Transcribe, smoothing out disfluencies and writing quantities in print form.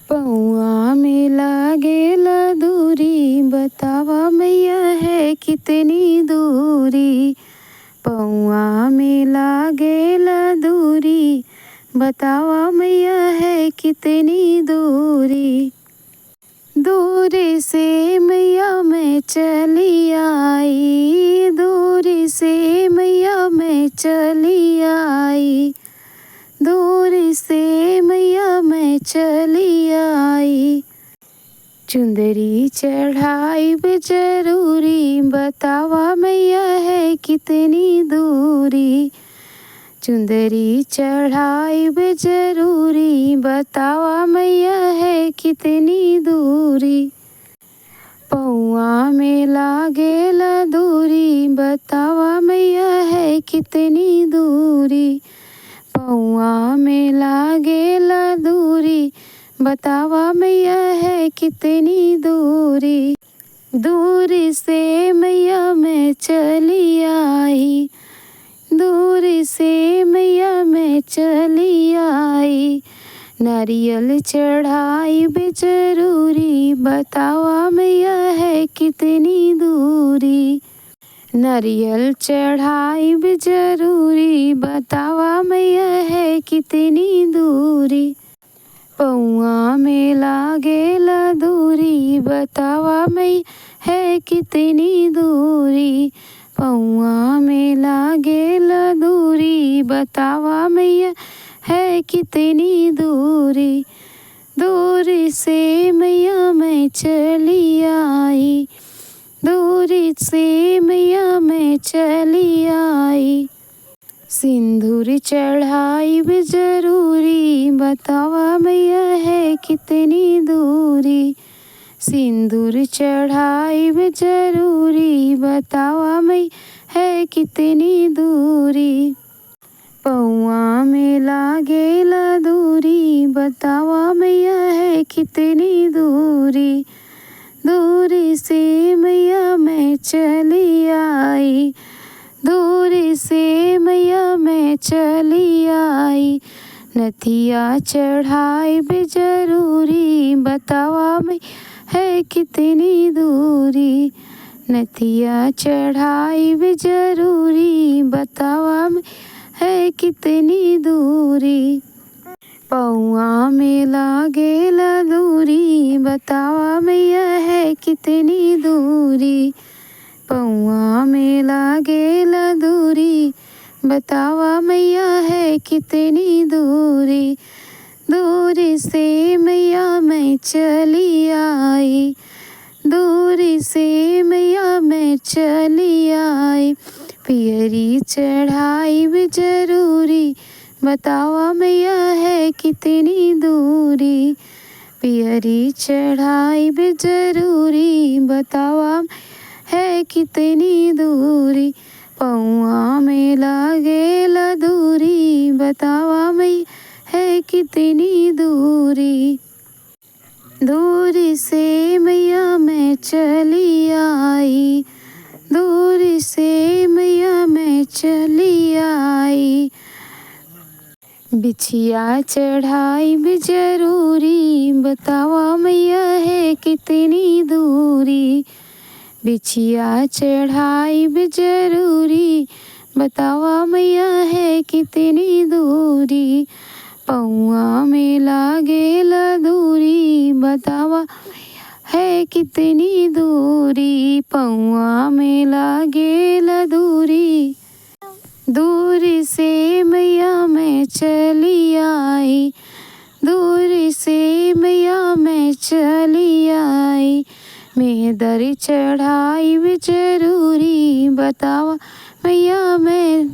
पौआ में लागेला दूरी, बतावा मैया है कितनी दूरी। पौआ में लागेला दूरी, बतावा मैया है कितनी दूरी। दूरी से मैया मैं चली आई, दूरी से मैया मैं चली आई, दूरी से मैया मैं चली आई। चुंदरी चढ़ाई भी जरूरी, बतावा मैया है कितनी दूरी। चुंदरी चढ़ाई भी जरूरी, बतावा मैया है कितनी दूरी। पौआ में लागेला दूरी, बतावा मैया है कितनी दूरी। पौआ में लागेला दूरी, बतावा मैया है कितनी दूरी। दूरी से मैया मैं चली आई, दूरी से मैया मैं चली आई। नारियल चढ़ाई भी जरूरी, बतावा मैया है कितनी दूरी। नारियल चढ़ाई भी जरूरी, बतावा मैया है कितनी दूरी। पौआ में लागेला दूरी, बतावा मैया है कितनी दूरी। पौआ में लागेला दूरी, बतावा मैया है कितनी दूरी। दूरी से मैया मैं चली आई, दूरी से मैया मैं चली आई। सिंदूर चढ़ाई भी जरूरी, बतावा मैया है कितनी दूरी। सिंदूर चढ़ाई भी जरूरी, बतावा मैया है कितनी दूरी। पौआ में लागेला दूरी, बतावा मैया है कितनी दूरी। दूरी से मैया मैं चली आई, दूरी से मैया मैं चली आई। नथिया चढ़ाई भी जरूरी, बतावा मैया है कितनी दूरी। नथिया चढ़ाई भी जरूरी, बतावा मैया है कितनी दूरी। पौआ में लागेला दूरी, बतावा मैया है कितनी दूरी। पौआ में लागेला दूरी, बतावा मैया है कितनी दूरी। दूरी से मैया मैं चली आई, दूरी से मैया मैं चली आई। पियरी चढ़ाई भी जरूरी, बतावा मैया है कितनी दूरी। पियरी चढ़ाई भी जरूरी, बतावा है कितनी दूरी। पौआ में लागेला दूरी, बतावा मैया है कितनी दूरी। दूरी से मैया मैं चली आई, दूरी से मैया मैं चली आई। बिछिया चढ़ाई भी जरूरी, बतावा मैया है कितनी दूरी। बिछिया चढ़ाई भी जरूरी, बतावा मैया है कितनी दूरी। पौआ में लागेला दूरी, बतावा मैया है कितनी दूरी। पौआ में लागेला दूरी, दूरी से मैया मैं चली आई, दूरी से मैया मैं चली आई। मेहंदी चढ़ाई भी जरूरी, बतावा मैया मैं